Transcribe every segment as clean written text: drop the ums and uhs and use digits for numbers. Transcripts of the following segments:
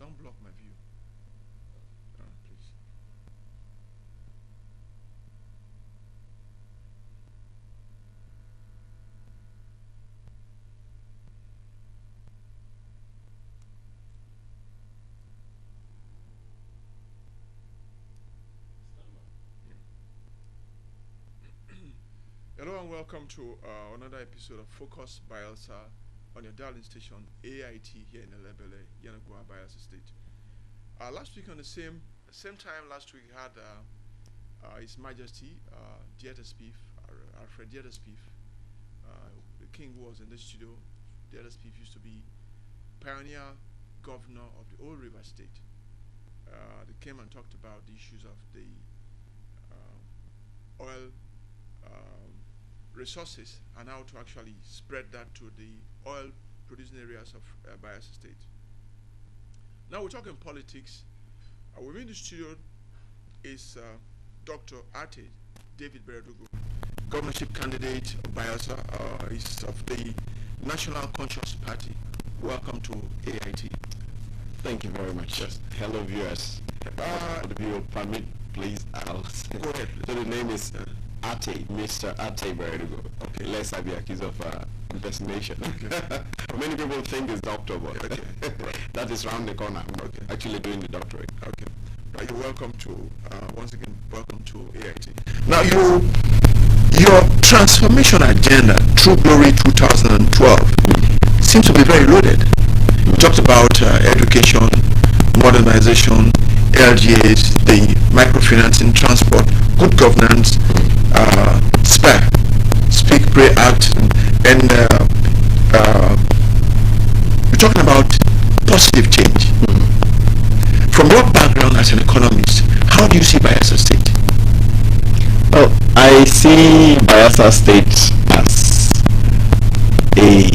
Don't block my view. Please. Hello and welcome to another episode of Focus BAYELSA on your dialing station AIT here in Elebele, Yanagua, Bayelsa State. Last week on the same time last week we had His Majesty AIT'S, Alfred AIT'S, the king who was in the studio. AIT'S used to be pioneer governor of the old River State. They came and talked about the issues of the oil resources and how to actually spread that to the oil producing areas of Bayelsa State. Now we're talking politics. Within the studio is Dr. AIT'S David Beredugo, governorship candidate of Bayelsa. Is of the National Conscious Party. Welcome to AIT. Thank you very much. Yes. Hello viewers. If you permit, please, I'll go ahead. So the name is AIT'S, Mr. AIT'S Beredugo. Okay. Lest I be accused of impersonation. Okay. Many people think it's doctor, but okay. That is round the corner. I'm actually doing the doctorate. Okay. You're welcome to, once again, welcome to AIT. Now, your transformation agenda, True Glory 2012, seems to be very loaded. You talked about education, modernization, LGAs, the microfinancing, transport, good governance, Speak, Pray, Act, and you're talking about positive change. From your background as an economist, how do you see Bayelsa State? Well, I see Bayelsa State as a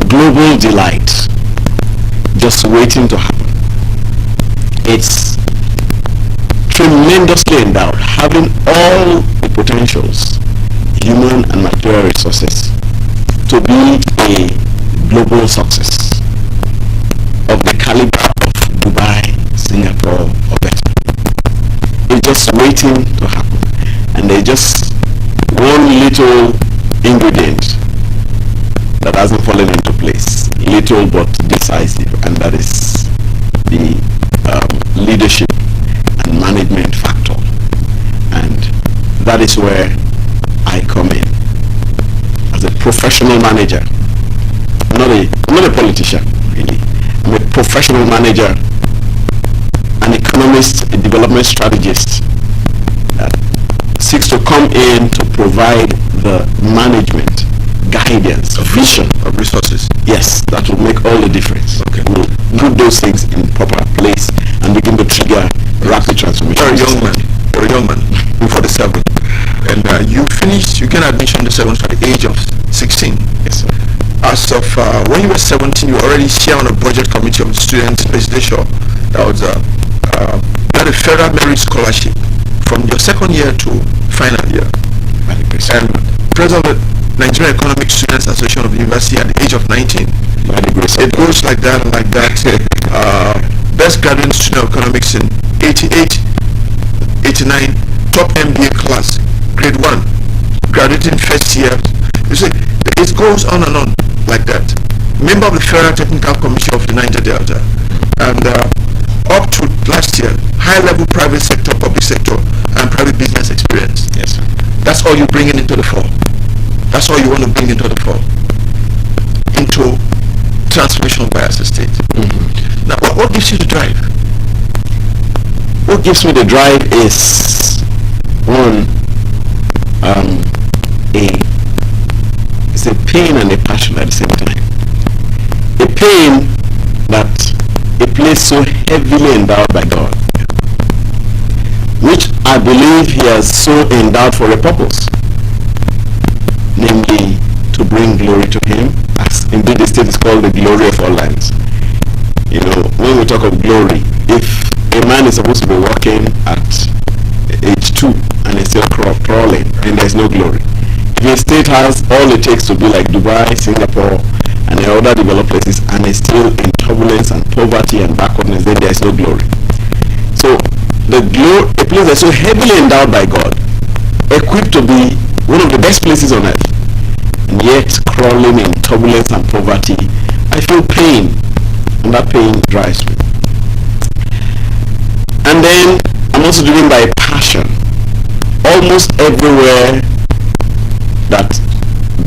global delight just waiting to happen. It's tremendously endowed, having all the potentials, human and material resources, to be a global success of the caliber of Dubai, Singapore, or better. It's just waiting to happen. And there's just one little ingredient that hasn't fallen into place. Little but decisive, and that is the leadership and management factor. And that is where I come in as a professional manager. I'm not a politician, really. I'm a professional manager, an economist, a development strategist that seeks to come in to provide the management, guidance, vision of resources. Yes, that will make all the difference. Okay. We'll put those things in proper place and begin to trigger rapid transformation. You're a young man. You're a young man. You're 47. And you gained admission to 7 at the age of 16. Yes, sir. As of when you were 17, you were already chair on a budget committee of the students' presidential. That was got a federal merit scholarship from your second year to final year. And president of the Nigerian Economic Students Association of the University at the age of 19. It goes like that and like that. Best graduate student of economics in 88, 89, top MBA class, grade 1, graduating first year. You see, it goes on and on like that. Member of the Federal Technical Commission of the Niger Delta, and up to last year, high-level private sector, public sector, and private business experience. Yes, sir. That's all you're bringing into the fore. That's all you want to bring into the fore. Into transformation of Bayelsa State. Now, what gives you the drive? What gives me the drive is one, it's a pain and a passion at the same time. A pain that a place so heavily endowed by God, which I believe He has so endowed for a purpose, namely to bring glory to Him, as indeed the state is called the glory of all lands. You know, when we talk of glory, if a man is supposed to be walking at age 2 and is still crawling, then there's no glory. If a state has all it takes to be like Dubai, Singapore, and in other developed places, and is still in turbulence and poverty and backwardness, then there is no glory. So a place that's so heavily endowed by God, equipped to be one of the best places on earth, and yet crawling in turbulence and poverty, I feel pain, and that pain drives me. And then I'm also driven by passion. Almost everywhere that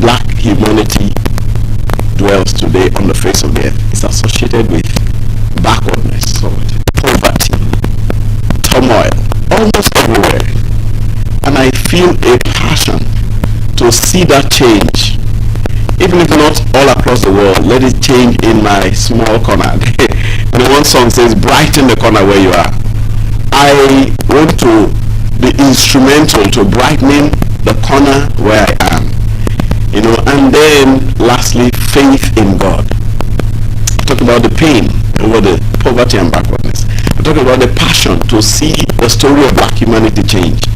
black humanity dwells today on the face of the earth is associated with backwardness, poverty, turmoil, almost everywhere. And I feel a passion to see that change. Even if not all across the world, let it change in my small corner. One song says, brighten the corner where you are. I want to be instrumental to brightening the corner where I am. And then lastly, faith in God. I talk about the pain over the poverty and backwardness. I talk about the passion to see the story of black humanity change.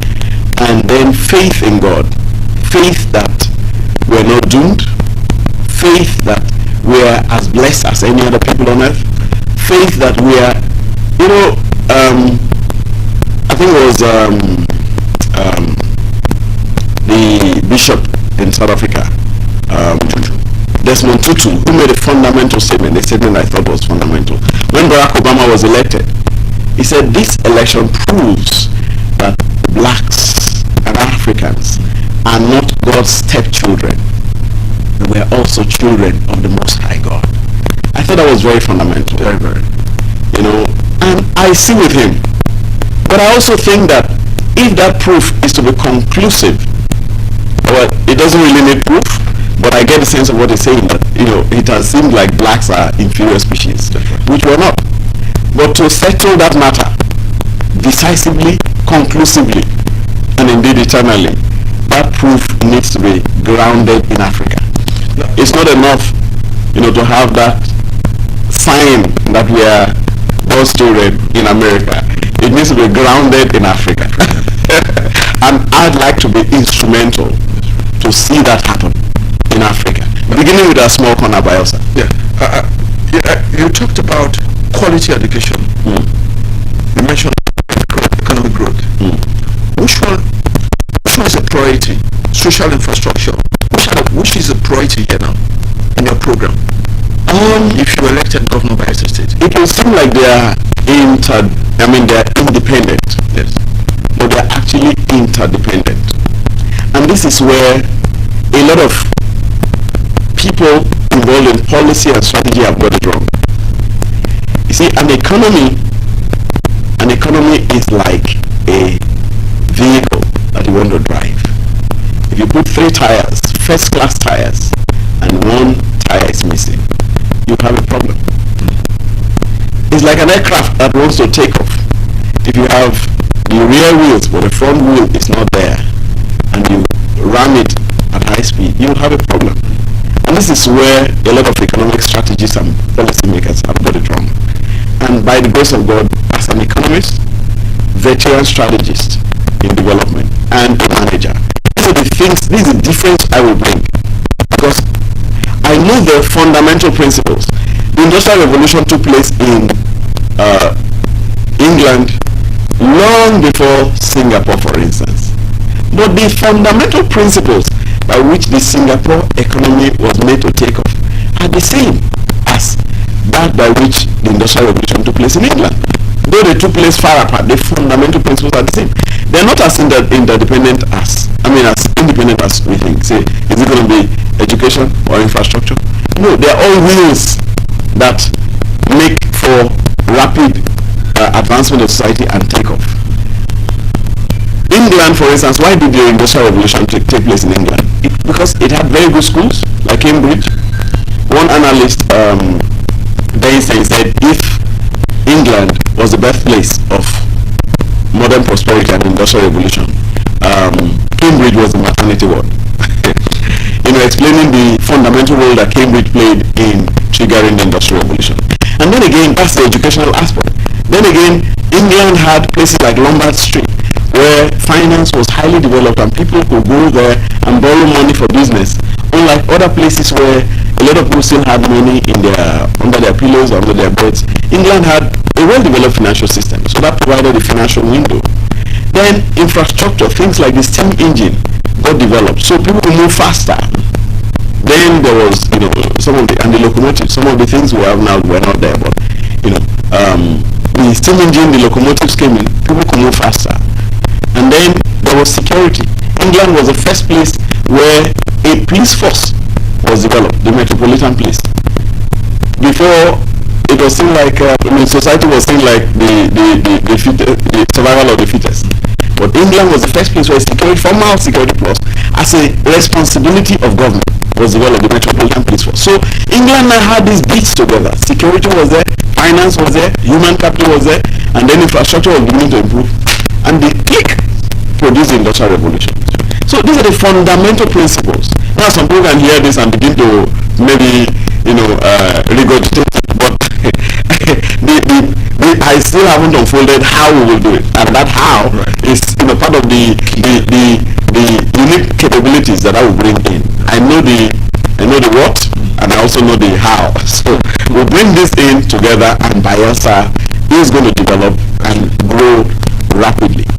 And then faith in God. Faith that we're not doomed. Faith that we're as blessed as any other people on earth. Faith that we are, I think it was the bishop in South Africa, Desmond Tutu, who made a fundamental statement, a statement I thought was fundamental. When Barack Obama was elected, he said, this election proves that blacks and Africans are not God's stepchildren. We are also children of the Most High God. I thought that was very fundamental. Very, very. And I see with him. But I also think that if that proof is to be conclusive, well, it doesn't really need proof, but I get the sense of what he's saying, that, it has seemed like blacks are inferior species, which we're not. But to settle that matter decisively, conclusively, and indeed eternally, that proof needs to be grounded in Africa. It's not enough, to have that sign that we are God's children in America. It needs to be grounded in Africa. And I'd like to be instrumental to see that happen in Africa, beginning with a small corner BAYELSA. You talked about quality education. You mentioned economic growth. Which one is a priority? Social infrastructure. Which is a priority here now in your program? If you elected governor by Bayelsa State, it will seem like they are independent. Yes, but they are actually interdependent. And this is where a lot of people involved in policy and strategy have got it wrong. You see, an economy is like a vehicle that you want to drive. If you put 3 tires, first class tires, and 1 tire is missing, you have a problem. It's like an aircraft that wants to take off. If you have the rear wheels but the front wheel is not there, and you ram it at high speed, you have a problem. And this is where a lot of economic strategists and policymakers have got it wrong. And by the grace of God, as an economist, veteran strategist in development, and a manager, these are the things, this is the difference I will bring. Because I know the fundamental principles. The Industrial Revolution took place in England long before Singapore, for instance. But the fundamental principles by which the Singapore economy was made to take off are the same as that by which the Industrial Revolution took place in England. Though they took place far apart, the fundamental principles are the same. They're not as independent as independent as we think. Say, is it going to be education or infrastructure? No, they're all wheels that make for rapid advancement of society and take off. England, for instance, why did the Industrial Revolution take place in England? Because it had very good schools, like Cambridge. One analyst, Bayelsa, said if England was the birthplace of modern prosperity and Industrial Revolution, Cambridge was the maternity ward. Explaining the fundamental role that Cambridge played in triggering the Industrial Revolution. And then again, that's the educational aspect. Then again, England had places like Lombard Street, where finance was highly developed and people could go there and borrow money for business, unlike other places where a lot of people still had money in under their pillows, under their beds. England had a well-developed financial system, so that provided a financial window. Then infrastructure, things like the steam engine got developed, so people could move faster. Then there was, the locomotives. Some of the things we have now were not there, but the steam engine, the locomotives came in, people could move faster. And then there was security. England was the first place where a police force was developed, the metropolitan police. Before, it was seen like society was seen like the survival of the fittest. But England was the first place where security, formal security force, as a responsibility of government, was developed, the metropolitan police force. So England now had these bits together. Security was there, finance was there, human capital was there, and then infrastructure was beginning to improve. And the click produced the industrial revolution. So these are the fundamental principles. Now some people can hear this and begin to maybe regurgitate, but I still haven't unfolded how we will do it, and that how is part of the unique capabilities that I will bring in. I know the what, and I also know the how. So we'll bring this in together, and BAYELSA is going to develop and grow rapidly.